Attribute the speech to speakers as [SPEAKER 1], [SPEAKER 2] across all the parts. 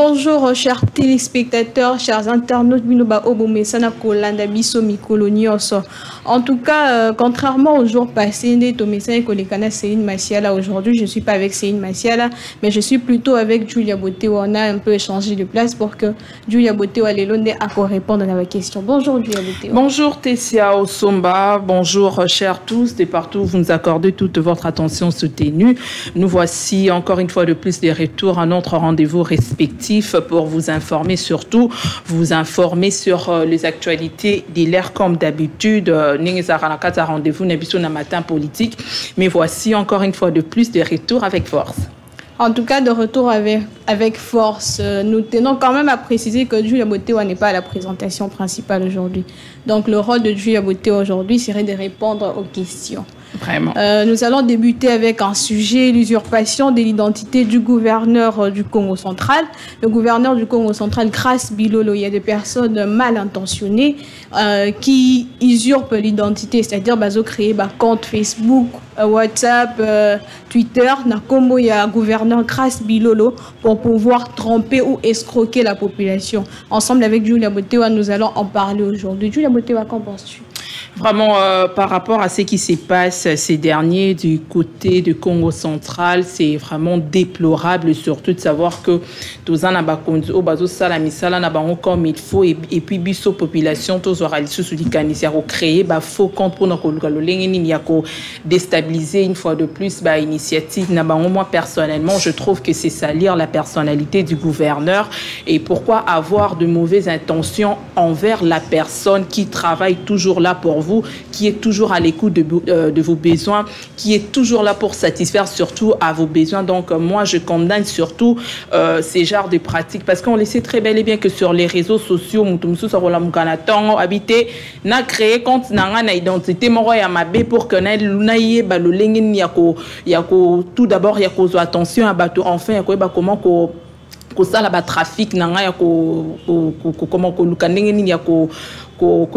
[SPEAKER 1] Bonjour chers téléspectateurs, chers internautes, en tout cas, contrairement aux jours passés, aujourd'hui je ne suis pas avec Céline Massiala, mais je suis plutôt avec Julia Botewa. On a un peu échangé de place pour que Julia Botewa Lelonde a quoi répondre à la question. Bonjour Julia Botewa.
[SPEAKER 2] Bonjour Tessia Osomba, bonjour chers tous, de partout vous nous accordez toute votre attention soutenue. Nous voici encore une fois de plus des retours à notre rendez-vous respectif pour vous informer, surtout vous informer sur les actualités de l'air comme d'habitude. Rendez-vous matin politique, mais voici encore une fois de plus des retours avec force.
[SPEAKER 1] En tout cas, de retour avec force, nous tenons quand même à préciser que Julia Botewa n'est pas à la présentation principale aujourd'hui. Donc le rôle de Julia Botewa aujourd'hui serait de répondre aux questions.
[SPEAKER 2] Vraiment.
[SPEAKER 1] Nous allons débuter avec un sujet, l'usurpation de l'identité du gouverneur du Congo central. Le gouverneur du Congo central, Grace Bilolo, il y a des personnes mal intentionnées qui usurpent l'identité, c'est-à-dire qu'ils ont créé un compte Facebook, WhatsApp, Twitter. Il y a un gouverneur Grace Bilolo pour pouvoir tromper ou escroquer la population. Ensemble avec Julia Botewa, nous allons en parler aujourd'hui. Julia Botewa, qu'en penses-tu?
[SPEAKER 2] Vraiment, par rapport à ce qui se passe ces derniers du côté du Congo central, c'est vraiment déplorable, surtout de savoir que tous en abakondu au bazo salamisala nabango comme il faut et puis biso population tous aura sous dit créer ba faux compte pour notre lolengeni yako déstabiliser une fois de plus ba initiative nabango. Moi personnellement, je trouve que c'est salir la personnalité du gouverneur. Et pourquoi avoir de mauvaises intentions envers la personne qui travaille toujours là pour vous, qui est toujours à l'écoute de vos besoins, qui est toujours là pour satisfaire surtout à vos besoins. Donc moi je condamne surtout ces genres de pratiques, parce qu'on le sait très bel et bien que sur les réseaux sociaux habité n'a créé compte na identité moro ya mabe pour que na yeba lo lengeni yako tout d'abord yako attention à bateau, enfin yako ba comment ko ça la trafic nanga yako comment ko lukanengeni yako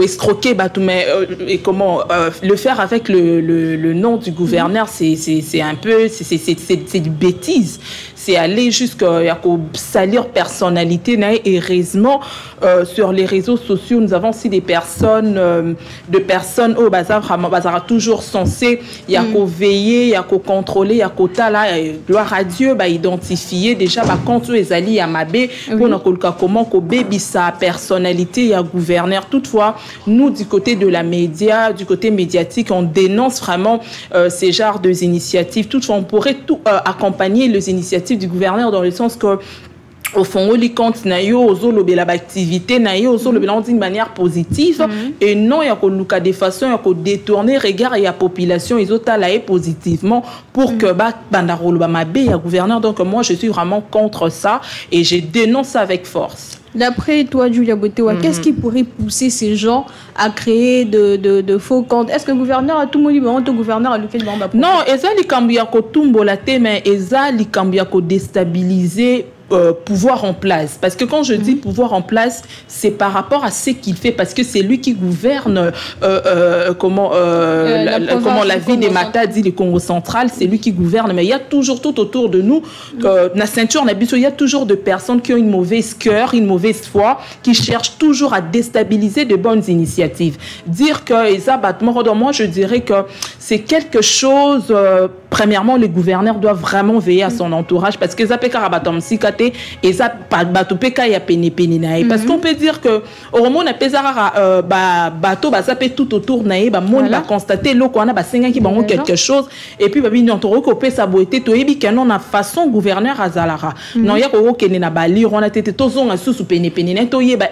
[SPEAKER 2] escroquer mais et comment le faire avec le nom du gouverneur, c'est un peu c'est du bêtise, c'est aller jusqu'à salir personnalité. Et heureusement sur les réseaux sociaux nous avons aussi des personnes au bazar vraiment bazar toujours censé veiller contrôler tala gloire à Dieu identifier déjà quand les alliés à mabe pour comment baby sa personnalité ya gouverneur. Toutefois nous du côté de la média, du côté médiatique, on dénonce vraiment ces genres d'initiatives. Toutefois on pourrait accompagner les initiatives du gouverneur dans le sens que au fond, on les compte l'activité d'une manière positive et non il y a des façons il détourner regard et la population ils ont talaé positivement pour que le gouverneur. Donc moi je suis vraiment contre ça et je dénonce ça avec force.
[SPEAKER 1] D'après toi, Julia Botewa, qu'est-ce qui pourrait pousser ces gens à créer de faux comptes? Est-ce que le gouverneur a tout le monde, le gouverneur a le fait de
[SPEAKER 2] non, eza likambia ko tumbo la te mais eza likambia ko déstabiliser pouvoir en place, parce que quand je dis pouvoir en place, c'est par rapport à ce qu'il fait, parce que c'est lui qui gouverne comment la ville des Mata dit le Congo central, c'est lui qui gouverne, mais il y a toujours tout autour de nous la ceinture il y a toujours de personnes qui ont une mauvaise cœur, une mauvaise foi, qui cherchent toujours à déstabiliser de bonnes initiatives. Dire que moi je dirais que c'est quelque chose. Premièrement, les gouverneurs doivent vraiment veiller à son entourage, parce que parce qu'on peut dire que au moment où tout autour va constater quelque chose et puis sa beauté na façon gouverneur azalara non ya na bali on a été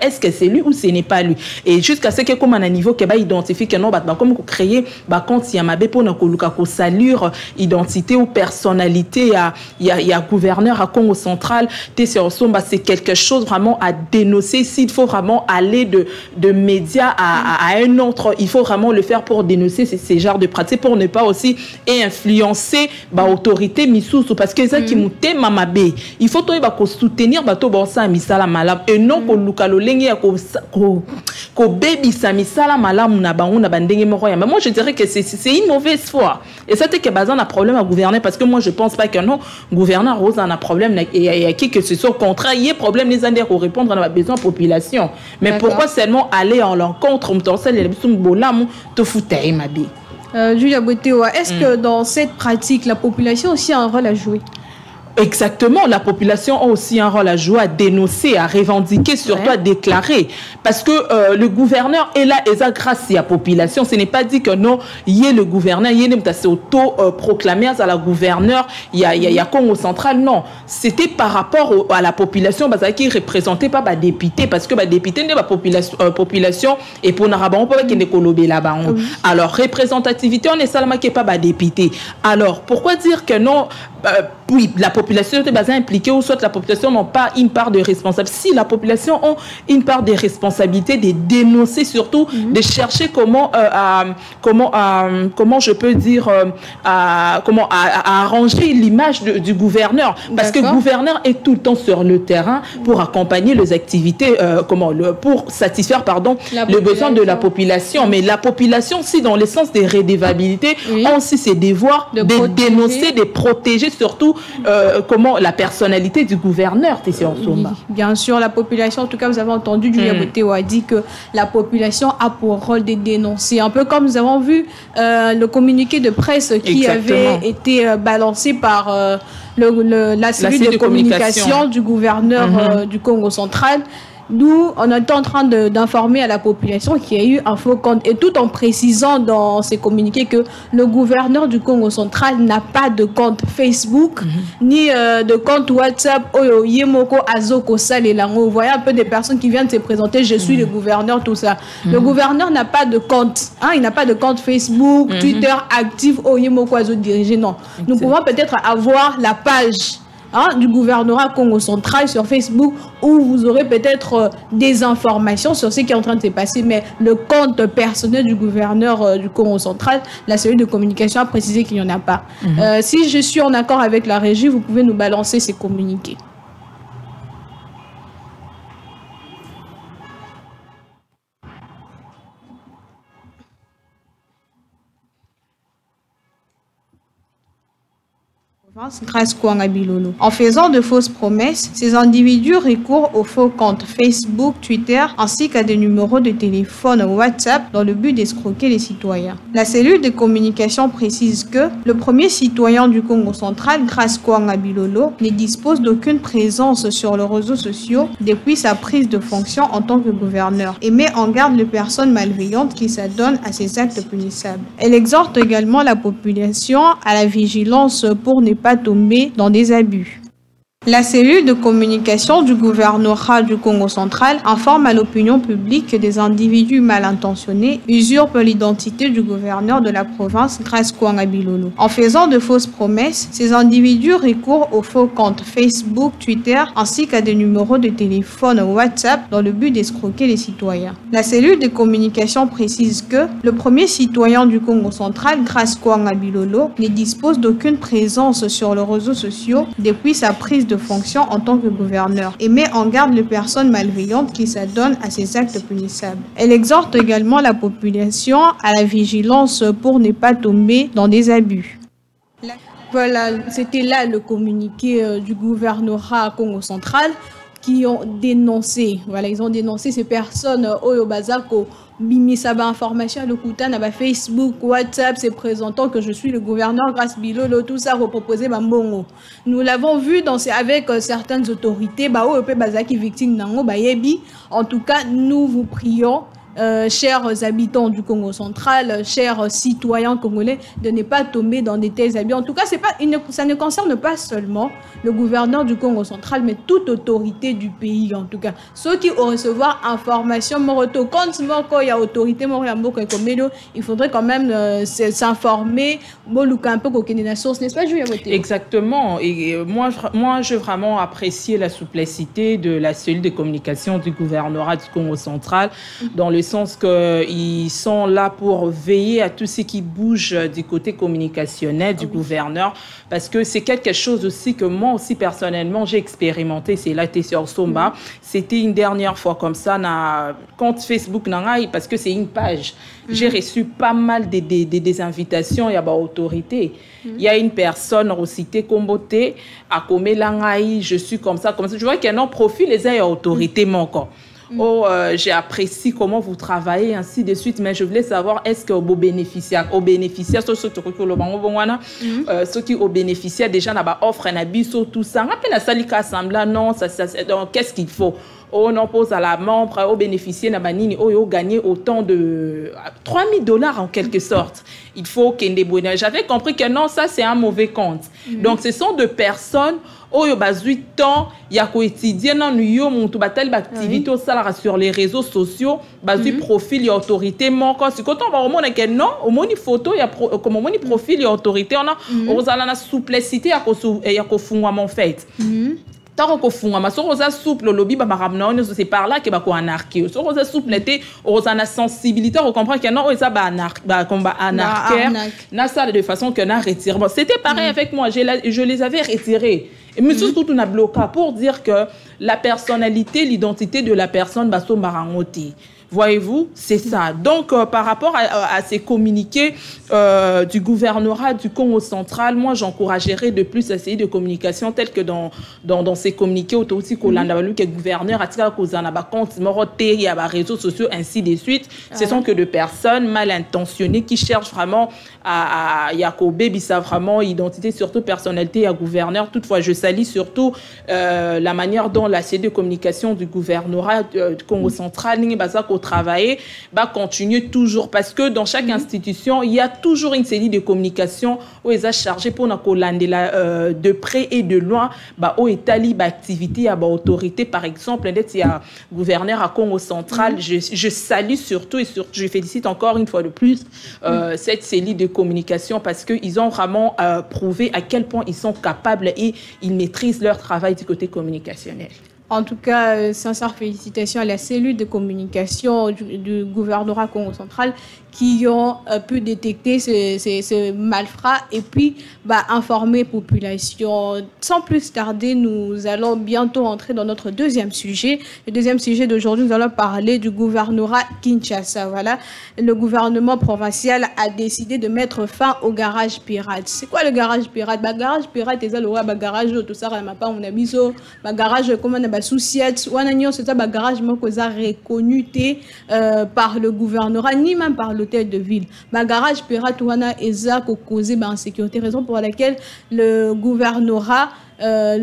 [SPEAKER 2] est-ce que c'est lui ou ce n'est pas lui, et jusqu'à ce que comme un niveau que identifier que non comme créer compte ya mabe pour na ko salure identité ou personnalité il y a gouverneur à Congo central. C'est quelque chose vraiment à dénoncer. S'il faut vraiment aller de médias à un autre, il faut vraiment le faire pour dénoncer ces genres de pratiques, pour ne pas aussi influencer l'autorité misusu, parce que ça qui mouté mamabe il faut soutenir ça misala malam et non ko lukalo lengi ko baby sa misala malam na bango na bandenge moko. Mais moi je dirais que c'est une mauvaise foi, et ça c'est que bazan a problème à gouverner, parce que moi je pense pas que non gouverneur rose en a problème et qui que ce soit. Au contraire, il y a problème les Indiens pour répondre à nos besoins de la population. Mais pourquoi seulement aller en l'encontre,
[SPEAKER 1] Julia Botewa, est-ce que dans cette pratique, la population aussi a un rôle à jouer?
[SPEAKER 2] Exactement, la population a aussi un rôle à jouer, à dénoncer, à revendiquer, surtout à déclarer. Parce que le gouverneur est là, et ça grâce à la population. Ce n'est pas dit que non, il y a le gouverneur, il y a auto-proclamé à la gouverneure, il y a Congo central. Non, c'était par rapport à la population qui est représentée par les députés. Parce que les députés, la population, et pour n'arriver pas qu'il y là-bas. Alors, représentativité, on est seulement qui n'est pas député. Alors, pourquoi dire que non? Oui, la population est impliquée ou soit la population n'a pas une part de responsabilité. Si la population a une part de responsabilité, de dénoncer surtout, de chercher comment je peux dire, comment arranger l'image du gouverneur. Parce que le gouverneur est tout le temps sur le terrain pour accompagner les activités, pour satisfaire, le besoin de la population. Mais la population, si dans le sens des redevabilités, a aussi ses devoirs de dénoncer, de protéger surtout comment la personnalité du gouverneur.
[SPEAKER 1] Bien sûr, la population, en tout cas, vous avez entendu, Julia Botewa a dit que la population a pour rôle de dénoncer. Un peu comme nous avons vu le communiqué de presse qui avait été balancé par la cellule de communication du gouverneur du Congo central. Nous, on est en train d'informer à la population qu'il y a eu un faux compte. Et tout en précisant dans ces communiqués que le gouverneur du Congo central n'a pas de compte Facebook, ni de compte WhatsApp. Vous voyez un peu des personnes qui viennent se présenter, je suis le gouverneur, tout ça. Le gouverneur n'a pas de compte. Il n'a pas de compte Facebook, Twitter actif, dirigé. Non. Nous pouvons peut-être avoir la page du gouvernorat Congo central sur Facebook où vous aurez peut-être des informations sur ce qui est en train de se passer, mais le compte personnel du gouverneur du Congo central, la cellule de communication a précisé qu'il n'y en a pas. Si je suis en accord avec la régie, vous pouvez nous balancer ces communiqués. En faisant de fausses promesses, ces individus recourent aux faux comptes Facebook, Twitter, ainsi qu'à des numéros de téléphone WhatsApp dans le but d'escroquer les citoyens. La cellule de communication précise que le premier citoyen du Congo central, Grace Kwanga Bilolo, ne dispose d'aucune présence sur les réseaux sociaux depuis sa prise de fonction en tant que gouverneur et met en garde les personnes malveillantes qui s'adonnent à ces actes punissables. Elle exhorte également la population à la vigilance pour ne pas tomber dans des abus. La cellule de communication du gouvernorat du Congo central informe à l'opinion publique que des individus mal intentionnés usurpent l'identité du gouverneur de la province Grace Kwanga Bilolo. En faisant de fausses promesses, ces individus recourent aux faux comptes Facebook, Twitter, ainsi qu'à des numéros de téléphone WhatsApp dans le but d'escroquer les citoyens. La cellule de communication précise que le premier citoyen du Congo central, Grace Kwanga Bilolo, ne dispose d'aucune présence sur les réseaux sociaux depuis sa prise de fonction en tant que gouverneur et met en garde les personnes malveillantes qui s'adonnent à ces actes punissables. Elle exhorte également la population à la vigilance pour ne pas tomber dans des abus. Voilà, c'était là le communiqué du gouvernorat Congo central qui ont dénoncé, voilà, ils ont dénoncé ces personnes au Bazako. Bimisaba information le Kouta na Facebook, WhatsApp, se présentant que je suis le gouverneur Grace Bilolo, tout ça reproposé Bambongo. Nous l'avons vu avec certaines autorités, Bazaki victime nango bayebi. En tout cas, nous vous prions. Chers habitants du Congo central, chers citoyens congolais, de ne pas tomber dans des tels abus. En tout cas, ça ne concerne pas seulement le gouverneur du Congo central, mais toute autorité du pays, en tout cas. Ceux qui ont recevoir information, quand il y a autorité, il faudrait quand même s'informer, un peu la source, n'est-ce pas, Julia Botewa?
[SPEAKER 2] Exactement. Et moi, j'ai vraiment apprécié la souplacité de la cellule de communication du gouvernorat du Congo central dans le le sens qu'ils sont là pour veiller à tout ce qui bouge du côté communicationnel du gouverneur, parce que c'est quelque chose aussi que moi aussi personnellement j'ai expérimenté. C'est là été sur Somba, c'était une dernière fois comme ça na compte Facebook nangai, parce que c'est une page. J'ai reçu pas mal des invitations, il y a bah autorité. Il y a une personne recitée Komboté à Komelangai, je suis comme ça. Je vois qu'il y a un profil, les a autorité mon corps. Oh, j'ai apprécié comment vous travaillez, ainsi de suite, mais je voulais savoir, est-ce que aux bénéficiaires, ceux qui aux bénéficiaires déjà n'a pas offre un abisso, tout ça, rappelle la salika assembla, non, donc qu'est-ce qu'il faut? On pose à la membre, aux bénéficiaires, ont gagné autant de $3,000 en quelque sorte. Il faut qu'il y ait. J'avais compris que non, ça c'est un mauvais compte. Donc ce sont deux personnes où il y a 8 ans, il y a quotidien, il y a une activité sur les réseaux sociaux, il profil, il y a autorité. Si quand on va au monde, non, au monde, il photo, il y a comme au monde, profil, il y a autorité, on a la souplessité, il y a mon fait. Tant qu'on fait un souple le lobby c'est par là que va qu'on anarchie so on souple on a sensibilité on comprend que non ça va anarchie na ça de façon que na retire c'était pareil avec moi je les avais retirés et monsieur tout on a bloqué pour dire que la personnalité l'identité de la personne va so marangoti. Voyez-vous, c'est ça. Donc, par rapport à ces communiqués du gouvernorat du Congo central, moi, j'encouragerais de plus essayer de communication telle que dans ces communiqués, aussi que le gouverneur a tiré compte, il y a des réseaux sociaux, ainsi de suite. Ce sont que de personnes mal intentionnées qui cherchent vraiment à Yacoubé, ça vraiment identité, surtout personnalité à gouverneur. Toutefois, je salue surtout la manière dont la cellule de communication du gouvernorat du Congo central, travailler, continuer toujours parce que dans chaque institution, il y a toujours une série de communications où ils sont chargés pour nous de près et de loin, où établit l'activité, à l'autorité, par exemple, il y a gouverneur à Congo central. Je salue surtout et surtout, je félicite encore une fois de plus cette série de communications parce qu'ils ont vraiment prouvé à quel point ils sont capables et ils maîtrisent leur travail du côté communicationnel.
[SPEAKER 1] En tout cas, sincères félicitations à la cellule de communication du gouvernorat Congo central qui ont pu détecter ces malfrats et puis informer la population. Sans plus tarder, nous allons bientôt entrer dans notre deuxième sujet. Le deuxième sujet d'aujourd'hui, nous allons parler du gouvernorat Kinshasa. Voilà, le gouvernement provincial a décidé de mettre fin au garage pirate. C'est quoi le garage pirate? Garage pirate, c'est le garage tout ça, on a mis ça, garage comment on a souciette, on a c'est ça, garage reconnu par le gouvernorat ni même par l'hôtel de ville. Garage pirate wana eza ko causé en sécurité, raison pour laquelle le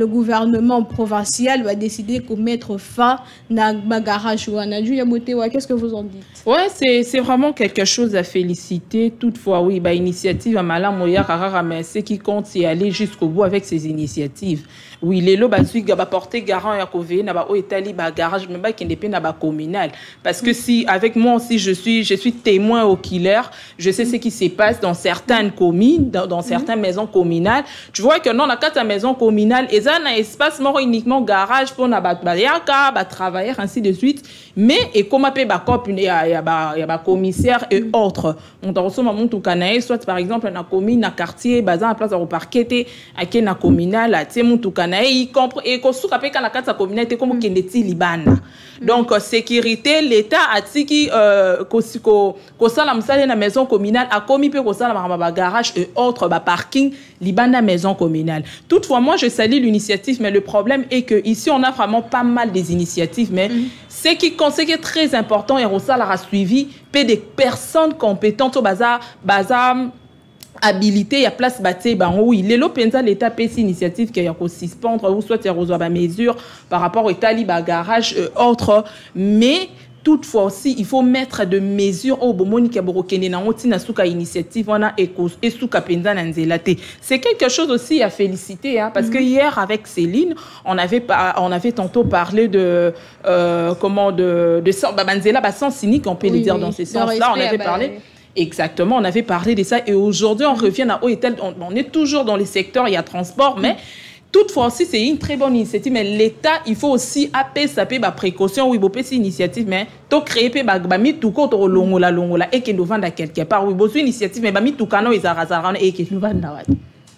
[SPEAKER 1] gouvernement provincial va décider de mettre fin à garage wana. Qu'est-ce que vous en dites?
[SPEAKER 2] Ouais, c'est vraiment quelque chose à féliciter. Toutefois, oui, initiative à Malam Moya Karara, mais c'est qui compte c'est aller jusqu'au bout avec ces initiatives. Oui, les lots va porter garant à Kové, n'a pas étalé garage, même pas qui n'est pas communal. Parce que si, avec moi aussi, je suis témoin au killer, je sais ce qui se passe dans certaines communes, dans certaines maisons communales. Tu vois que non, on a quatre maisons communales, et ça, on a un espace mort uniquement garage pour travailler, ainsi de suite. Mais, et comme il y a commissaire et autres. On a reçu mon tout canaï, soit par exemple, dans la commune, dans le quartier, dans la place au parquet, à qui na communal, à mon tout canaï, et qu'on souka quand la carte communauté comme qui n'est libana. Donc, sécurité, l'État a dit que ça la na maison communale a commis peu ça la garage et autres parking libana maison communale. Toutefois, moi je salue l'initiative, mais le problème est que ici on a vraiment pas mal des initiatives, mais ce qui est très important et ça l'a suivi, des personnes compétentes au bazar habilité, il y a place bâtie, oui, l'État peut cette initiative qui a suspendre ou soit il y a des mesures par rapport au Italie, garage, autres, mais toutefois aussi, il faut mettre de mesures au Bomoni qui a borokene na oti na suka initiative wana et suka penza na nzelate. C'est quelque chose aussi à féliciter, hein, parce que hier avec Céline, on avait tantôt parlé de sens cynique, on peut le dire dans ce sens-là, on avait parlé. Exactement, on avait parlé de ça et aujourd'hui on revient à Oetel, on est toujours dans les secteurs, il y a transport, mais toutefois aussi, c'est une très bonne initiative, mais l'État, il faut aussi appeler ma précaution, oui, c'est une initiative, mais tu crées tout contre longola et que nous vendons quelque part. Oui, c'est une initiative, mais tout canon, ils arrasent et que nous vendons.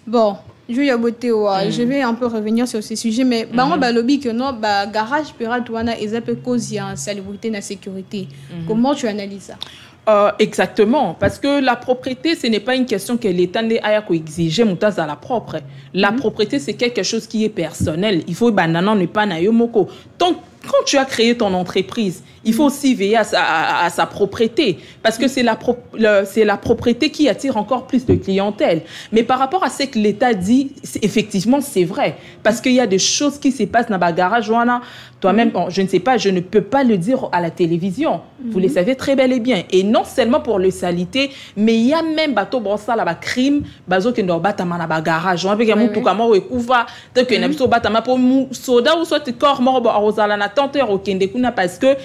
[SPEAKER 1] Bon, je vais un peu revenir sur ce sujet, mais lobby que non, garage pirate wana ils appellent cause insalubrité na sécurité. Comment tu analyses ça?
[SPEAKER 2] Exactement, parce que la propriété, ce n'est pas une question que l'État n'a exiger à la propre. La propriété, c'est quelque chose qui est personnel. Il faut ne pas naïomoko. Donc, quand tu as créé ton entreprise, il faut aussi veiller à sa propriété, parce que c'est la propriété qui attire encore plus de clientèle. Mais par rapport à ce que l'État dit, effectivement, c'est vrai, parce qu'il y a des choses qui se passent dans le garage. Toi-même, je ne sais pas, je ne peux pas le dire à la télévision. Vous le savez très bel et bien. Et non seulement pour le salité, mais il y a même bateau brossa là crime, bazo qui doit battre dans garage. On peut que tout comme on couvre, donc il y a un battement pour soda ou soit corps mort à la tenteur au Kendekuna parce que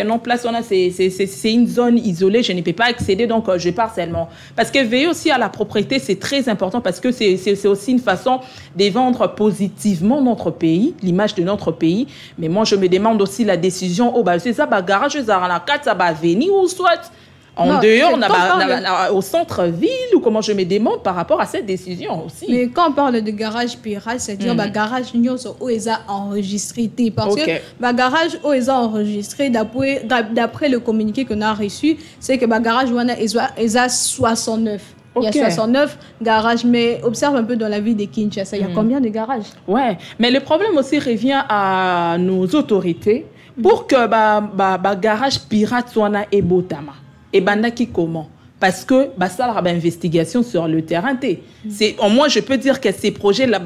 [SPEAKER 2] non place on a c'est une zone isolée, je ne peux pas accéder, donc je pars seulement. Parce que veiller aussi à la propriété, c'est très important parce que c'est aussi une façon de vendre positivement notre pays, l'image de notre pays. Mais moi, je me demande aussi la décision. C'est ça, garage, ça va venir ou soit en dehors, au centre-ville, ou comment je me demande par rapport à cette décision aussi.
[SPEAKER 1] Mais quand on parle de garage pirate, c'est-à-dire garage où ils ont enregistré. Parce que garage où ils ont enregistré, d'après le communiqué qu'on a reçu, c'est que garage ils ont 69. Il y a 69 garages, mais observe un peu dans la ville de Kinshasa, il y a combien de garages? Ouais,
[SPEAKER 2] mais le problème aussi revient à nos autorités pour que garage pirate soit et botama. Et bandaki comment? Parce que ça a une investigation sur le terrain. C'est au moins je peux dire que ces projets là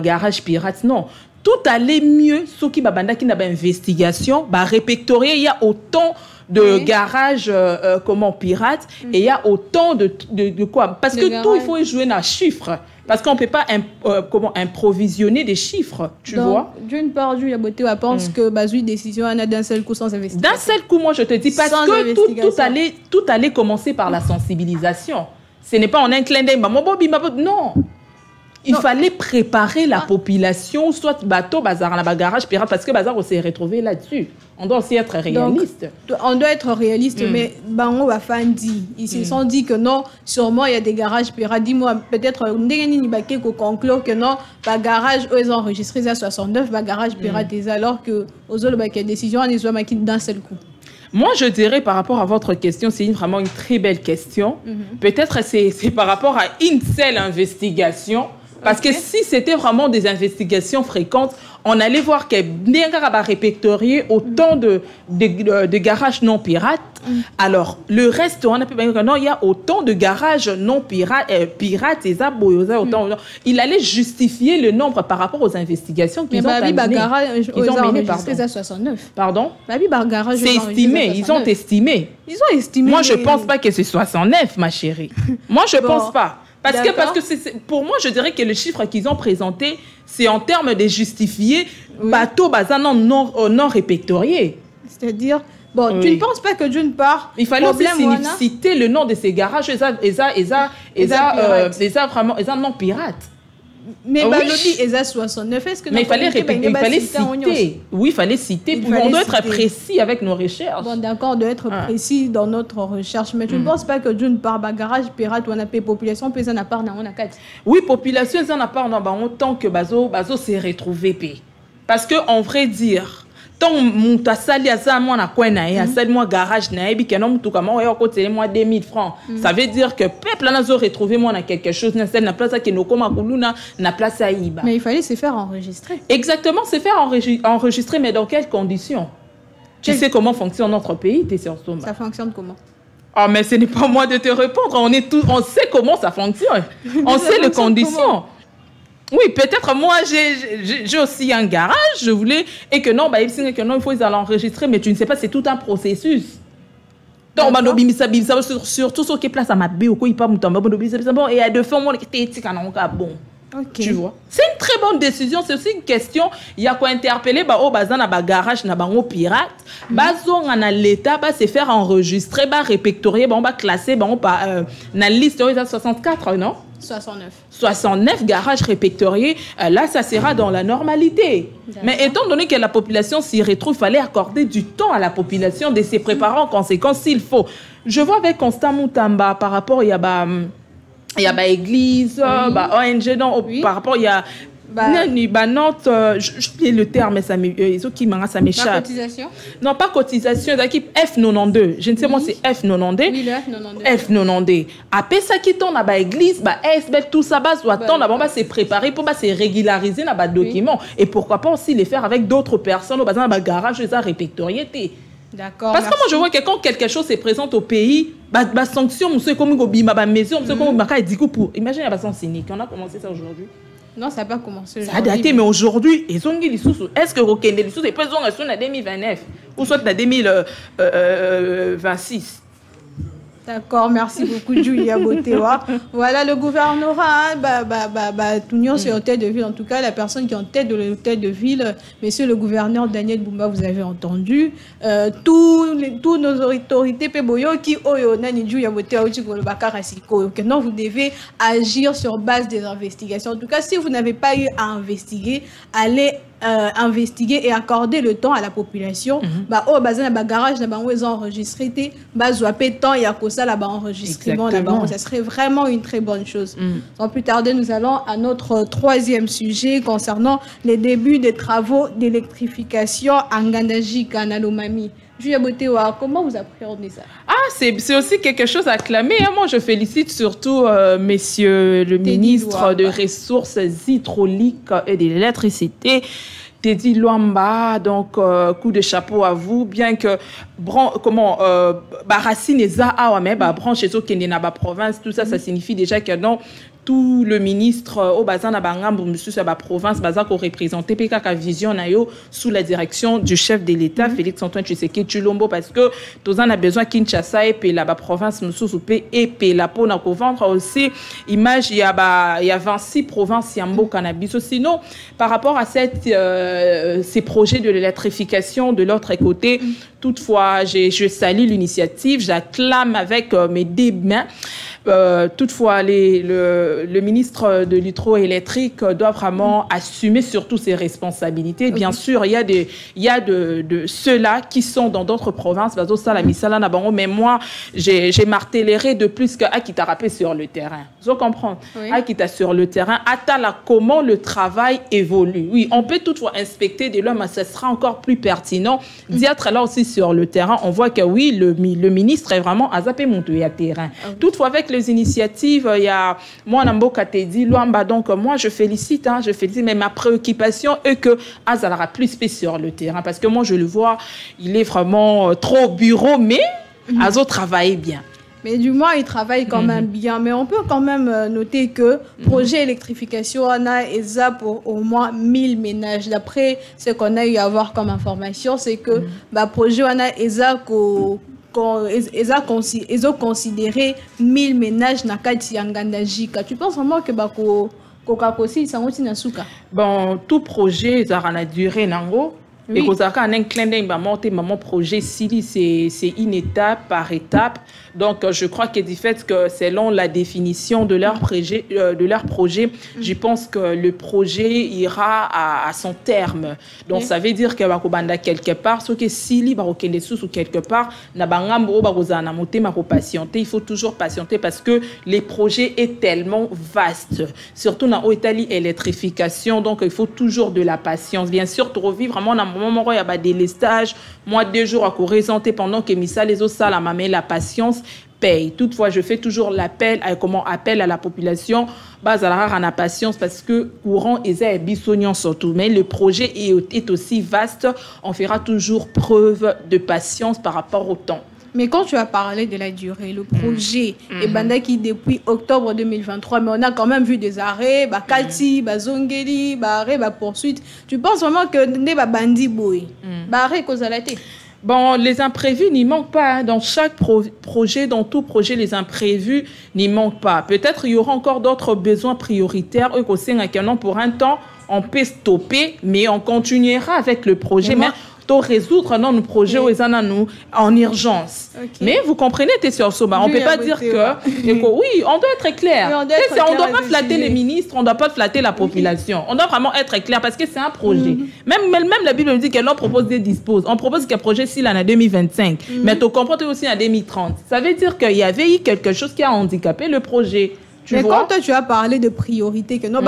[SPEAKER 2] garage pirate non. Tout allait mieux ce qui bandaki n'a pas investigation, répertorier il y a autant de garages pirates et il y a autant de quoi parce que tout il faut jouer dans chiffres parce qu'on peut pas improvisionner des chiffres, tu vois.
[SPEAKER 1] D'une part, Julia Boté pense que une décision a d'un seul coup sans investigation.
[SPEAKER 2] D'un seul coup, moi je te dis parce que tout allait commencer par la sensibilisation. Ce n'est pas en un clin d'œil, non. Il fallait préparer la population, soit bateau, bazar, la garage pirate, parce que bazar, on s'est retrouvé là-dessus. On doit aussi être réaliste.
[SPEAKER 1] Donc, on doit être réaliste, mais on va faire ils se sont dit que non, sûrement il y a des garages pirates. Dis-moi, peut-être, on conclure que non, les garages, ils ont enregistré à 69, les garages pirates, alors que aux autres, il y a des décisions, ils ont maquillé d'un seul coup.
[SPEAKER 2] Moi, je dirais par rapport à votre question, c'est vraiment une très belle question. Peut-être c'est par rapport à une seule investigation. Parce que si c'était vraiment des investigations fréquentes, on allait voir que Ndianga va répertorier autant de garages non pirates. Alors, le reste, on a pu dire que non, il y a autant de garages non pirates, il allait justifier le nombre par rapport aux investigations qu'ils ont menées. Pardon? C'est estimé, ils ont estimé. Moi, je ne pense pas que c'est 69, ma chérie. Moi, je ne pense pas. Parce que pour moi, je dirais que le chiffre qu'ils ont présenté, c'est en termes de justifier bateau non répertorié.
[SPEAKER 1] C'est-à-dire, tu ne penses pas que d'une part,
[SPEAKER 2] il fallait aussi citer le nom de ces garages, ils sont non pirates.
[SPEAKER 1] Mais lobby est à 69. Est-ce que
[SPEAKER 2] mais il fallait citer. Oui, il fallait citer. On doit être précis avec nos recherches.
[SPEAKER 1] Bon, d'accord, on doit être précis dans notre recherche. Mais tu ne penses pas que d'une part, garage pirate, on a population, puis on a part dans on a quatre.
[SPEAKER 2] Oui, population, on a part dans autant que bazo s'est retrouvé. Parce que en vrai dire. Tant muta sali asa moi na quoi na ya sali moi garage na ebi que non mutu kama oyo côté moi 2000 francs ça veut dire que peuple là zo retrouver moi na quelque chose na celle na place qui no koma kuluna na place à iba.
[SPEAKER 1] Mais il fallait se faire enregistrer.
[SPEAKER 2] Exactement, se faire enregistrer, mais dans quelles conditions? Tu sais comment fonctionne notre pays, t'es sur Somba.
[SPEAKER 1] Ça fonctionne comment?
[SPEAKER 2] Ah, mais ce n'est pas moi de te répondre, on sait comment ça fonctionne. On sait les conditions. Comment? Oui, peut-être moi, j'ai aussi un garage, je voulais, et que non, il faut les enregistrer, mais tu ne sais pas, c'est tout un processus. Donc, surtout ce qui est place à ma bio, il pas bon, et à deux fois, moi, bon. Tu vois? C'est une très bonne décision, c'est aussi une question, il y a quoi interpeller, garage, pirate, l'État, se faire enregistrer, répertorier, classer, la liste, 64, non? 69 garages répertoriés. Là, ça sera dans la normalité. Mais étant donné que la population s'y retrouve, il fallait accorder du temps à la population de se préparer en conséquence s'il faut. Je vois avec Constant Moutamba par rapport, il y a église, ONG, par rapport, il y a j'oublie le terme, ça m'échappe.
[SPEAKER 1] La cotisation?
[SPEAKER 2] Non, pas cotisation, c'est F92. Je ne sais moi, c'est F92.
[SPEAKER 1] Oui, le F92.
[SPEAKER 2] F92. Après ça, qui tourne à l'église, tout ça, doit attendre, se préparer pour se régulariser dans les documents. Et pourquoi pas aussi les faire avec d'autres personnes, au garage, les répertoriés.
[SPEAKER 1] D'accord.
[SPEAKER 2] Parce que moi, je vois que quand quelque chose se présente au pays, sanction, monsieur, comme maison, monsieur, comme imagine la sanction cynique. On a commencé ça aujourd'hui.
[SPEAKER 1] Non, ça n'a pas commencé.
[SPEAKER 2] Ça a daté, mais aujourd'hui, est-ce que Rokende les sous est pas en 2029 ou soit en 2026?
[SPEAKER 1] D'accord, merci beaucoup, Julia Botewa. Voilà, le gouvernorat, tout le monde est en tête de ville. En tout cas, la personne qui est en tête de l'hôtel de ville, monsieur le gouverneur Daniel Bumba, vous avez entendu. Tous nos autorités, qui non, vous devez agir sur base des investigations. En tout cas, si vous n'avez pas eu à investiguer, allez investiguer et accorder le temps à la population. Garage ils ont enregistré temps il y a ça là-bas enregistrement là-bas, ça serait vraiment une très bonne chose. Sans plus tarder, nous allons à notre troisième sujet concernant les débuts des travaux d'électrification en Ngandaji Kanalomami. Julia Botewa, comment vous appréhendez ça?
[SPEAKER 2] C'est aussi quelque chose à acclamer. Moi, je félicite surtout monsieur le ministre de Ressources hydrauliques et de l'électricité, Teddy Luamba. Donc, coup de chapeau à vous. Bien que, Racine et Zaha, mais branche et na province, tout ça, ça signifie déjà que non. Tout le ministre au bazan na bangambo monsieur sur la province bazak ko représenter PKK vision na yo sous la direction du chef de l'État Félix Antoine Tshisekedi Tshilombo, parce que tous on a besoin Kinshasa et puis la province monsieur soupé et puis la pour na ko vendre aussi image il y a 26 provinces yambo cannabis. Sinon par rapport à ces projets de l'électrification de l'autre côté, toutefois je salue l'initiative, j'acclame avec mes deux mains. Toutefois, le ministre de l'hydroélectrique doit vraiment assumer surtout ses responsabilités. Bien sûr, il y a de ceux-là qui sont dans d'autres provinces. Mais moi, j'ai martelé de plus que Akita rappé sur le terrain. Vous comprenez? Akita sur le terrain. Atala, comment le travail évolue. Oui, on peut toutefois inspecter de l'homme, mais ce sera encore plus pertinent d'y être là aussi sur le terrain. On voit que oui, le ministre est vraiment à zapper mon terrain. Toutefois, avec les initiatives, il y a moi Namboka Teddy Luamba, donc moi je félicite, mais ma préoccupation est que Azalara plus sur le terrain, parce que moi je le vois, il est vraiment trop au bureau, mais Azo travaille bien.
[SPEAKER 1] Mais du moins, il travaille quand même bien. Mais on peut quand même noter que projet électrification, on a ESA pour au moins 1000 ménages. D'après ce qu'on a eu à voir comme information, c'est que projet on a ESA ils ont considéré 1000 ménages na kati Ngandaji. Tu penses vraiment que Kokakosi ça ngoti na suka?
[SPEAKER 2] Bon, tout projet ça a duré nango. Et que ça a un clin d'œil mon projet c'est une étape par étape. Donc je crois que du fait que selon la définition de leur projet, je pense que le projet ira à son terme. Donc ça veut dire que bakobanda quelque part, ce que sili bakokende sous quelque part na bangambo bakozana motema ko patienter, il faut toujours patienter parce que les projets est tellement vaste. Surtout dans Italie électrification, donc il faut toujours de la patience. Bien sûr, pour revivre vraiment dans moment il y a des délestage, moi 2 jours à présenter pendant que Missa les autres ça la mamé la patience paye. Toutefois, je fais toujours l'appel à la population base à la patience parce que courant est bisognon surtout, mais le projet est aussi vaste, on fera toujours preuve de patience par rapport au temps.
[SPEAKER 1] Mais quand tu as parlé de la durée, le projet est bandaki depuis octobre 2023, mais on a quand même vu des arrêts, Kalti, Zongeli, arrêt, poursuite. Tu penses vraiment que ne bandi boy, arrêt causalité?
[SPEAKER 2] Bon, les imprévus n'y manquent pas. Dans chaque projet, dans tout projet, les imprévus n'y manquent pas. Peut-être il y aura encore d'autres besoins prioritaires. Pour un temps, on peut stopper, mais on continuera avec le projet. Mais to résoudre nos projets nous en urgence. Mais vous comprenez, on ne peut pas dire que oui, on doit être clair. On ne doit pas flatter les ministres, on ne doit pas flatter la population. On doit vraiment être clair parce que c'est un projet. Même la Bible nous dit qu'elle propose des disposes. On propose qu'un projet s'il en a 2025, mais tu comprends aussi en 2030. Ça veut dire qu'il y avait eu quelque chose qui a handicapé le projet.
[SPEAKER 1] Mais quand toi, tu as parlé de priorité, que non,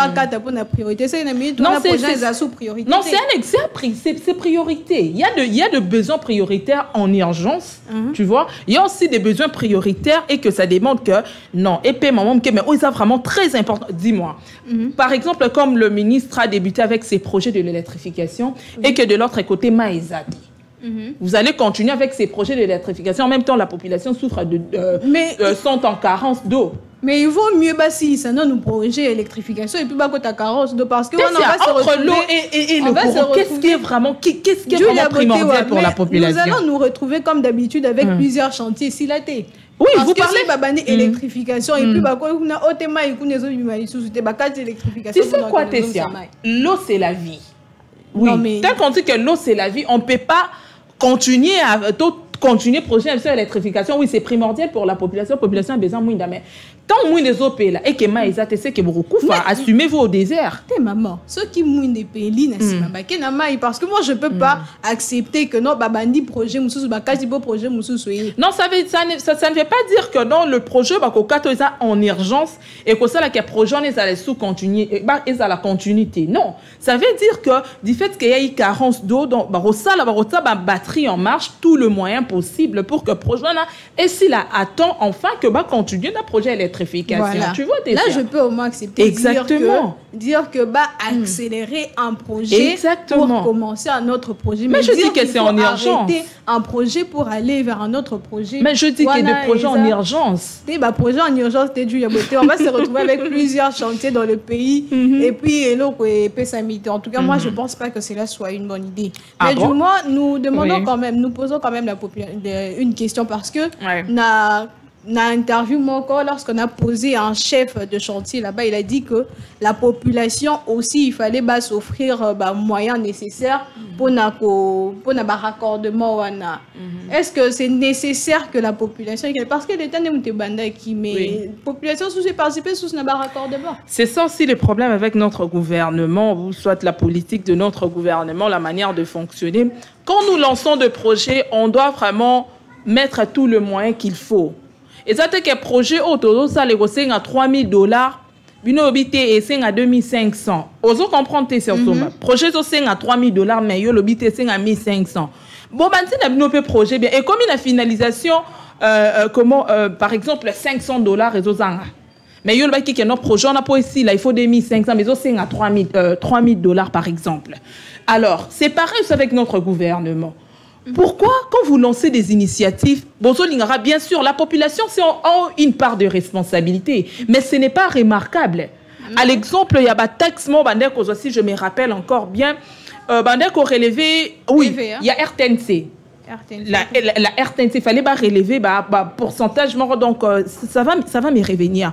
[SPEAKER 1] priorité, c'est une minute, non, c'est sous-priorité.
[SPEAKER 2] Non, c'est priorité. Il y a de besoins prioritaires en urgence, tu vois. Il y a aussi des besoins prioritaires et que ça demande que, non, et puis, maman, mais c'est vraiment très important. Dis-moi, par exemple, comme le ministre a débuté avec ses projets de l'électrification et que de l'autre côté, Maïzat. Vous allez continuer avec ces projets d'électrification. En même temps, la population souffre sont en carence d'eau.
[SPEAKER 1] Mais il vaut mieux si ça nous projet d'électrification et puis ta carence d'eau parce que on va se
[SPEAKER 2] retrouver l'eau et le courant. Qu'est-ce qui est vraiment primordial pour la population?
[SPEAKER 1] Nous allons nous retrouver comme d'habitude avec plusieurs chantiers si la thé.
[SPEAKER 2] Oui,
[SPEAKER 1] parce
[SPEAKER 2] vous
[SPEAKER 1] que
[SPEAKER 2] parlez
[SPEAKER 1] d'électrification et puis on a autrement
[SPEAKER 2] tu sais quoi, Tessia? L'eau c'est la vie. Oui. Tant qu'on dit que l'eau c'est la vie, on ne peut pas continuer le projet d'électrification. Oui, c'est primordial pour la population. La population a besoin de mais tant moins des autres pays là et que Maïsa te sait que beaucoup assumez-vous au désert.
[SPEAKER 1] T'es maman, ceux qui mouillent des pays parce que moi je peux pas accepter que non babandi projet mususu projet mususu.
[SPEAKER 2] Non, ça ne veut pas dire que non le projet en urgence et que ça là que projet on est sous continuer et à la continuité. Non, ça veut dire que du fait qu'il y a une carence d'eau donc batterie en marche tout le moyen possible pour que le projet là et s'il attend enfin que continuer le projet électrification.
[SPEAKER 1] Voilà.
[SPEAKER 2] Tu vois,
[SPEAKER 1] là je peux au moins accepter dire que accélérer un projet pour commencer un autre projet.
[SPEAKER 2] Mais je dis que c'est en urgence.
[SPEAKER 1] Un projet pour aller vers un autre projet.
[SPEAKER 2] Mais je dis qu'il y a des projets en urgence.
[SPEAKER 1] Projet en urgence, on va se retrouver avec plusieurs chantiers dans le pays et puis en tout cas moi je pense pas que cela soit une bonne idée. Mais du moins nous demandons quand même, nous posons quand même une question parce que dans l'interview, lorsqu'on a posé un chef de chantier là-bas, il a dit que la population aussi, il fallait s'offrir moyens nécessaires pour un raccordement. Est-ce que c'est nécessaire que la population, parce que l'État n'est pas qui mais la population sous participer sous un raccordement.
[SPEAKER 2] C'est ça aussi le problème avec notre gouvernement, ou soit la politique de notre gouvernement, la manière de fonctionner. Quand nous lançons des projets, on doit vraiment mettre tout le moyen qu'il faut. Et ça, c'est que le projet autour ça les à $3,000, bino obité et c'est à 2,500. Oso comprendre tes sur le projet c'est à $3,000 mais yo l'obité c'est à 1,500. Bon ben c'est bino pe projet bien et comme la finalisation par exemple $500 et zanga. Mais yo le qui notre projet on a pas ici là il faut 2,500 mais c'est à $3,000 par exemple. Alors, c'est pareil avec notre gouvernement. Pourquoi, quand vous lancez des initiatives, bien sûr, la population a une part de responsabilité, mais ce n'est pas remarquable. À l'exemple, il y a un texte, aussi, je me rappelle encore bien, relevé, oui, il y a RTNC. La RTNC, il fallait relever pourcentage, donc ça va me revenir.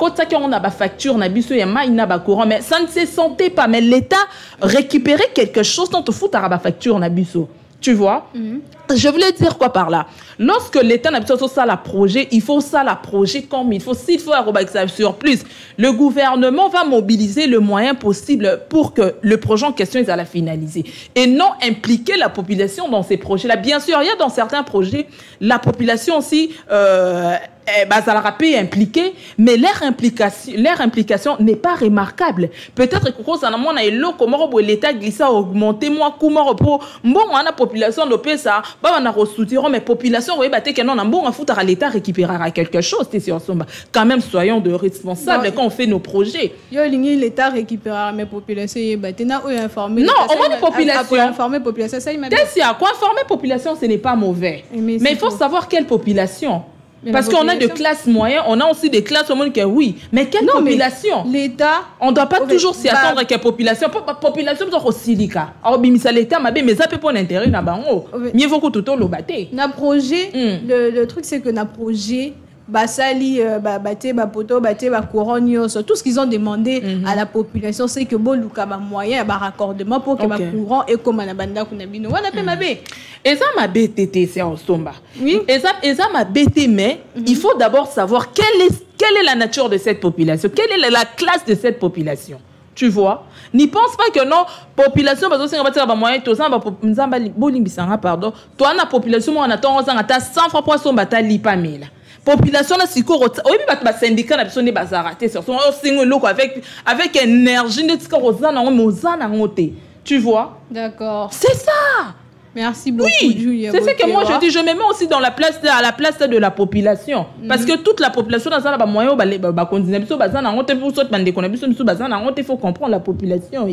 [SPEAKER 2] Quand on a une facture, courant, mais ça ne se sentait pas. Mais l'État récupérait quelque chose dans le foot à la facture. Tu vois? Je voulais dire quoi par là? Lorsque l'État n'a pas ça la projet, il faut ça la projet comme il faut. S'il faut un surplus, le gouvernement va mobiliser le moyen possible pour que le projet en question soit finalisé. Et non impliquer la population dans ces projets-là. Bien sûr, il y a dans certains projets, la population aussi est impliquée, mais leur implication n'est pas remarquable. Peut-être que l'État glisse à augmenter la population de ça, mais population, l'État récupérera quelque chose. Quand même, soyons responsables quand on fait nos projets.
[SPEAKER 1] L'État récupérera mes populations. Non,
[SPEAKER 2] on va les populations.
[SPEAKER 1] Informer population.
[SPEAKER 2] Quoi informer population, ce n'est pas mauvais. Mais il faut savoir quelle population. Parce qu'on a des classes moyennes, on a aussi des classes au monde qui oui. Mais quelle population?
[SPEAKER 1] L'État.
[SPEAKER 2] On ne doit pas toujours s'y attendre à quelle population. Population, c'est aussi l'État. Alors, l'État, mais ça peut pas l'intérêt. Mieux vaut que tout le monde.
[SPEAKER 1] Le projet, le truc, c'est que le projet, basali baté poto baté courant tout ce qu'ils ont demandé à la population c'est que boluka ba moyen ba raccordement pour que ba courant et comme na banda kuna bino wana pe mabe
[SPEAKER 2] et ça ma BTT c'est en somba
[SPEAKER 1] oui
[SPEAKER 2] et ça ma BT mais il faut d'abord savoir quelle est la nature de cette population, quelle est la classe de cette population. Tu vois, n'y pense pas que non population parce que c'est un moyen tout ça pardon toi na population on attend on a 100 fois poisson bata lipa mila population na siko oui ba syndicat na biso ne bazaraté sur son single avec énergie ne tika rozana mozana ngote tu vois
[SPEAKER 1] d'accord
[SPEAKER 2] c'est ça.
[SPEAKER 1] Merci beaucoup.
[SPEAKER 2] Oui, c'est ce que moi je dis. Je me mets aussi dans à la place de la population. Parce que toute la population, dans ça, moyen, il faut comprendre la population.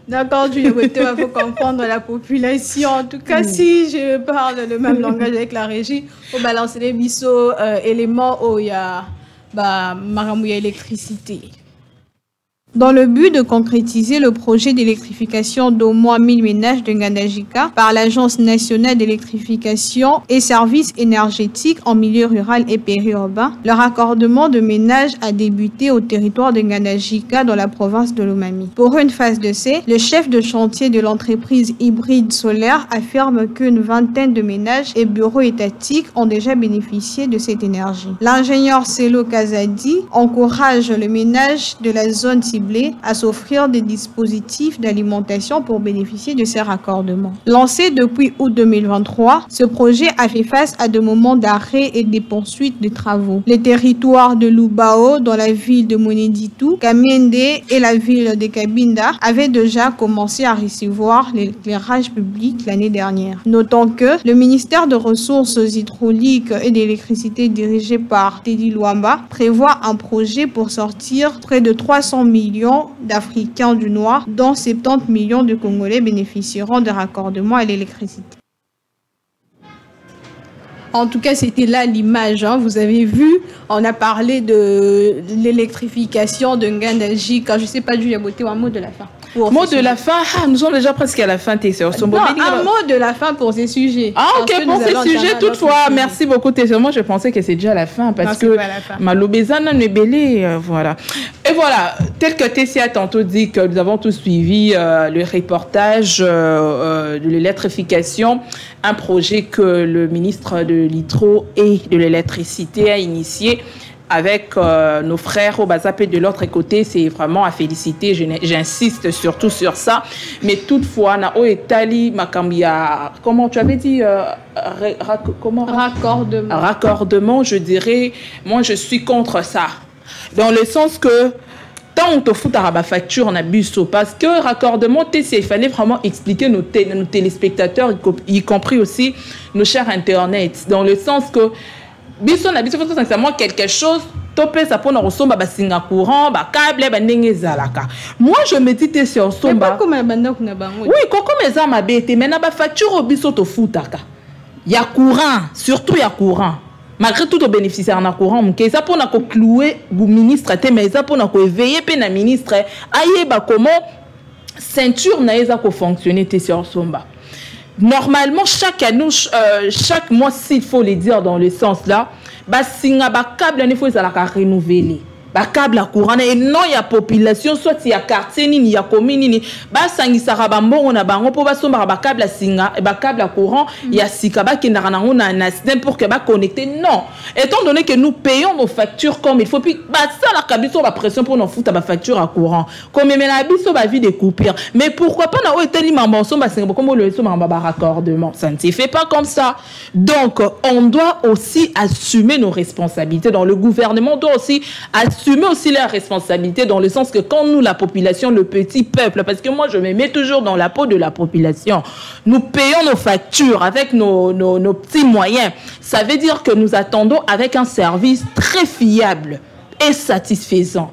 [SPEAKER 1] D'accord, il faut comprendre la population. En tout cas, si je parle le même langage avec la régie, il faut balancer les bisous, éléments où il y a électricité. Dans le but de concrétiser le projet d'électrification d'au moins 1000 ménages de Ngandajika par l'Agence nationale d'électrification et services énergétiques en milieu rural et périurbain, le raccordement de ménages a débuté au territoire de Ngandajika dans la province de Lomami. Pour une phase d'essai, le chef de chantier de l'entreprise hybride solaire affirme qu'une vingtaine de ménages et bureaux étatiques ont déjà bénéficié de cette énergie. L'ingénieur Selo Kazadi encourage le ménage de la zone à s'offrir des dispositifs d'alimentation pour bénéficier de ces raccordements. Lancé depuis août 2023, ce projet a fait face à des moments d'arrêt et des poursuites de travaux. Les territoires de Lubao, dans la ville de Moneditu, Kamende et la ville de Kabinda avaient déjà commencé à recevoir l'éclairage public l'année dernière. Notons que le ministère de Ressources hydrauliques et d'électricité dirigé par Teddy Luamba prévoit un projet pour sortir près de 300 millions d'Africains du Noir, dont 70 millions de Congolais bénéficieront de raccordements à l'électricité. En tout cas, c'était là l'image. Hein. Vous avez vu, on a parlé de l'électrification de Ngandajika. Je ne sais pas, Julia Beauté, un mot de la fin.
[SPEAKER 2] Mot de la fin, nous sommes déjà presque à la fin, tes sœurs.
[SPEAKER 1] Un mot de la fin pour ces sujets.
[SPEAKER 2] Ah, ok, pour ces sujets, toutefois, merci beaucoup, tes sœurs. Moi, je pensais que c'est déjà la fin parce que Malobezana n'est belé, voilà. Et voilà, tel que Tessia a tantôt dit que nous avons tous suivi le reportage de l'électrification, un projet que le ministre de l'Hydro et de l'électricité a initié avec nos frères au Bazapé de l'autre côté. C'est vraiment à féliciter, j'insiste surtout sur ça. Mais toutefois, Nao Etali Makambia, comment tu avais dit raccordement, je dirais, moi je suis contre ça. Dans le sens que tant on te fout à la facture, on abuse parce que raccordement, il fallait vraiment expliquer nos téléspectateurs, y compris aussi nos chers Internet, dans le sens que biso na biso sincèrement quelque chose topé ça pour nous somba basinga courant ba câble ba ndenge zalaka. Moi je me dis te sur somba
[SPEAKER 1] comme banda kuna bango
[SPEAKER 2] oui koko meza mabete mais na ba facture biso to futaka ya courant surtout ya courant malgré tout au bénéficiaire na courant mke ça pour na ko clouer bu ministre te mais ça pour na ko éveiller pe na ministre ayeba comment ceinture na eza ko fonctionner te sur somba. Normalement, chaque année, chaque mois, s'il faut le dire dans le sens là, bah, si un câble, il faut renouveler. Ba câble à courant et non il y a population soit il y a quartier ni il y a commune ni ba sangi saraba mbongo na bango po ba somba ba câble à singa et ba câble à courant il y a sikaba qui n'a rien on a un système pour que ba connecter non étant donné que nous payons nos factures comme il faut puis ba ça la cabiso ba pression pour nous foutre ba facture à courant comme mais na biso ba vie de coupure mais pourquoi pas na hôtel mambo somba singa comme le somba ba raccordement ça ne se fait pas comme ça donc on doit aussi assumer nos responsabilités dans le gouvernement doit aussi assumer aussi leurs responsabilités dans le sens que quand nous, la population, le petit peuple, parce que moi, je me mets toujours dans la peau de la population, nous payons nos factures avec nos petits moyens. Ça veut dire que nous attendons avec un service très fiable et satisfaisant.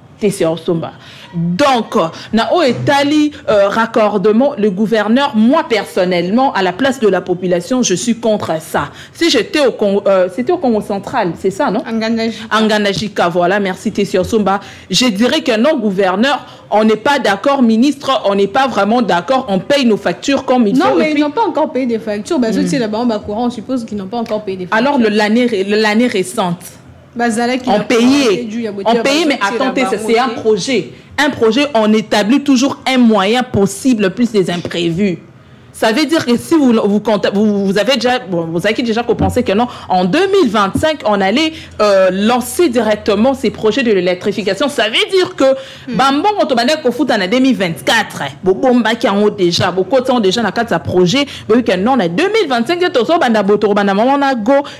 [SPEAKER 2] Donc, Nao Etali, raccordement, le gouverneur, moi personnellement, à la place de la population, je suis contre ça. Si j'étais au Congo, c'était au Congo central, c'est ça, non? Ngandajika, voilà, merci Tessio Somba. Je dirais que non, gouverneur, on n'est pas d'accord, ministre, on n'est pas vraiment d'accord, on paye nos factures comme il faut.
[SPEAKER 1] Non, mais ils n'ont pas encore payé des factures. Bah, c'est là-bas, on suppose qu'ils n'ont pas encore payé des factures.
[SPEAKER 2] Alors, l'année récente. On payait, mais attendez, c'est un projet. Un projet, on établit toujours un moyen possible plus des imprévus. Ça veut dire que si vous avez déjà pensé que non, en 2025, on allait lancer directement ces projets de l'électrification. Ça veut dire que Bambon Otobanek Kofout en 2024, beaucoup ont déjà dans quatre projets, que non, en 2025,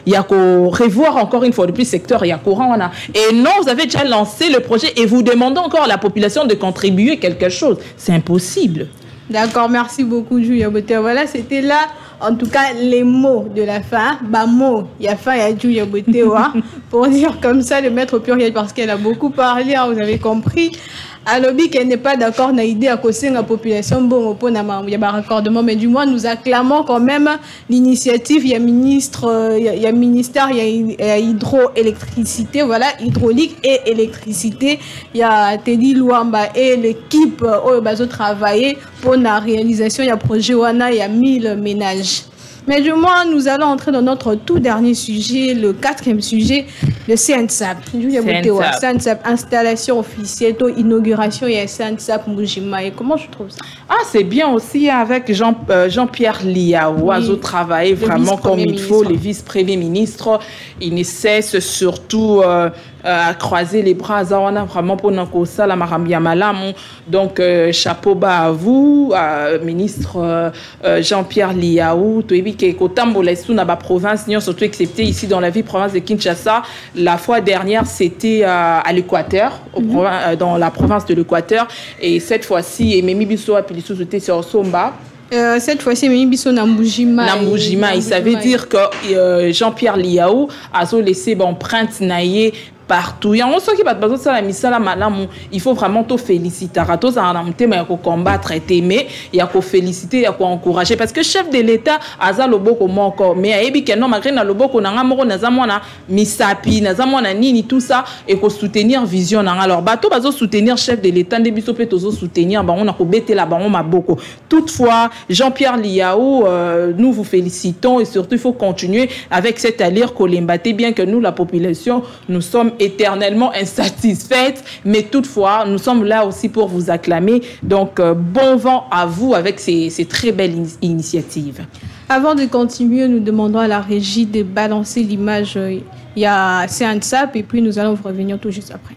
[SPEAKER 2] il y a qu'au revoir encore une fois depuis secteur, il y a courant. Et non, vous avez déjà lancé le projet et vous demandez encore à la population de contribuer quelque chose. C'est impossible.
[SPEAKER 1] D'accord, merci beaucoup, Julia Boté. Voilà, c'était là, en tout cas, les mots de la fin. Bamo, il y a fin, il y a Julia Boté, pour dire comme ça, le mettre au pluriel, parce qu'elle a beaucoup parlé, hein, vous avez compris. À l'objet qu'elle n'est pas d'accord na idée à causer la population bon pour il y a un raccordement, mais du moins nous acclamons quand même l'initiative. Il y a ministre, il y a ministère, il y a hydroélectricité, voilà, hydraulique et électricité. Il y a Teddy Luamba et l'équipe au bateau travailler pour la réalisation. Il y a projet Wana, il y a 1000 ménages. Mais du moins, nous allons entrer dans notre tout dernier sujet, le 4e sujet, le CNSAP. CNSAP, installation officielle, inauguration, il y a CNSAP Mujima. Et comment je trouve ça?
[SPEAKER 2] Ah, c'est bien aussi avec Jean-Pierre Liaou, oui, travailler vraiment comme il faut, le vice-premier ministre. Il ne cesse surtout à croiser les bras, vraiment pour nous ça la marambia malam. Donc chapeau bas à vous, ministre Jean-Pierre Liaou. La province, surtout excepté ici dans la ville province de Kinshasa. La fois dernière, c'était à l'Équateur, dans la province de l'Équateur. Et cette fois-ci, Mimi Bisso a pu c'était sur Somba.
[SPEAKER 1] Cette fois-ci, Mimi Bisso Nambujima.
[SPEAKER 2] Il savait dire que Jean-Pierre Liaou a laissé empreinte naïe partout. Il y a un qui va passer la mission il faut vraiment te féliciter. Tous en combattre, mais il y a qu'à féliciter, il y a qu'à encourager parce que chef de l'État a le beau comme encore. Mais il y a non malgré le beau qu'on a moro na zamona misapi na zamona nini tout ça et qu'on soutenir vision. Alors bateau bazo soutenir chef de l'État des biso peut soutenir. On a qu'à bêter là bas on m'a beaucoup. Toutefois Jean-Pierre Liaou, nous vous félicitons et surtout il faut continuer avec cette allure Kolembaté bien que nous la population nous sommes éternellement insatisfaite, mais toutefois nous sommes là aussi pour vous acclamer. Donc bon vent à vous avec ces très belles initiatives.
[SPEAKER 1] Avant de continuer, nous demandons à la régie de balancer l'image. Il y a CNSAP et puis nous allons vous revenir tout juste après.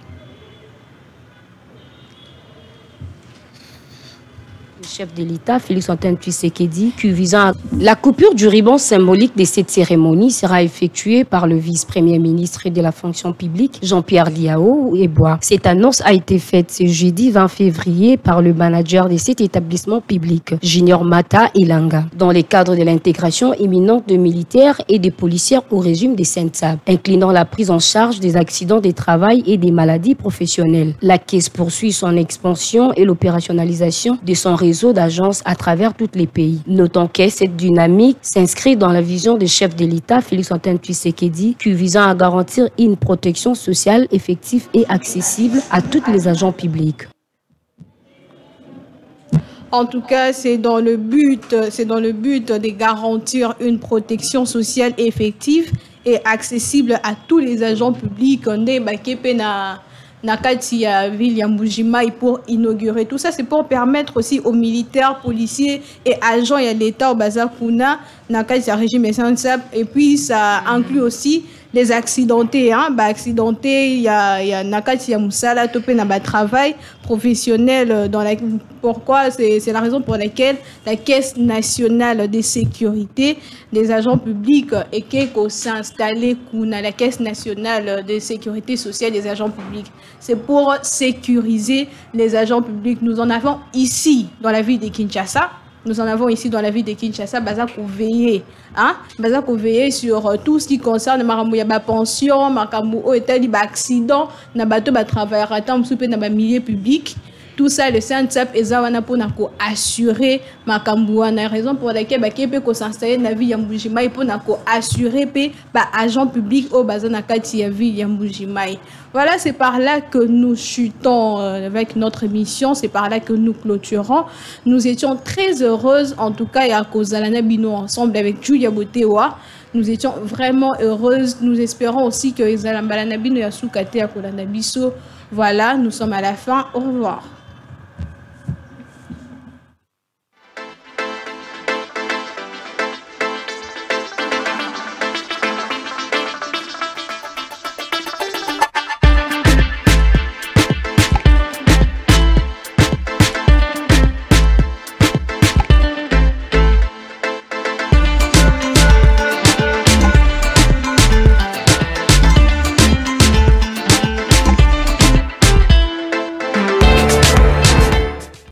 [SPEAKER 3] Chef de l'État, Félix-Antoine Tshisekedi, visant la coupure du ruban symbolique de cette cérémonie sera effectuée par le vice-premier ministre de la fonction publique, Jean-Pierre Liaou Eboa. Cette annonce a été faite ce jeudi 20 février par le manager de cet établissement public, Junior Mata Ilanga, dans le cadre de l'intégration imminente de militaires et de policiers au régime des CNSAP, inclinant la prise en charge des accidents de travail et des maladies professionnelles. La caisse poursuit son expansion et l'opérationnalisation de son réseau d'agences à travers tous les pays. Notons que cette dynamique s'inscrit dans la vision du chef de l'État, Félix-Antoine Tshisekedi, visant à garantir une protection sociale effective et accessible à tous les agents publics.
[SPEAKER 1] En tout cas, c'est dans le but de garantir une protection sociale effective et accessible à tous les agents publics. On est Nakati ya ville Mujima pour inaugurer tout ça, c'est pour permettre aussi aux militaires, policiers et agents et l'État au Bazakuna Nakati ya régime CNSAP et puis ça inclut aussi les accidentés, accidentés, il y a Nakati ya Moussala topé na ba travail professionnel dans la pourquoi c'est la raison pour laquelle la Caisse nationale de sécurité des agents publics et qu'elle s'est installée à la Caisse nationale de sécurité sociale des agents publics. C'est pour sécuriser les agents publics. Nous en avons ici dans la ville de Kinshasa. Nous en avons ici dans la ville de Kinshasa, Bazako veiller, Bazako veiller sur tout ce qui concerne ma pension, ma accident, na bateau ba travailler à temps soupe na ba milieu public. tout ça le CNSAP ezawana pona ko assurer makambuana, raison pour laquelle ba kepe ko s'installer na vie ya Mbujimai pona ko assurer pe ba agent public au bazana kati ya vie ya Mbujimai. Voilà, c'est par là que nous chutons avec notre émission, c'est par là que nous clôturons. Nous étions très heureuses, en tout cas, à Kozalana Bino ensemble avec Julia Botewa. Nous étions vraiment heureuses. Nous espérons aussi que Zalambalana Bino Yasukate à Kolana Biso. Voilà, nous sommes à la fin. Au revoir.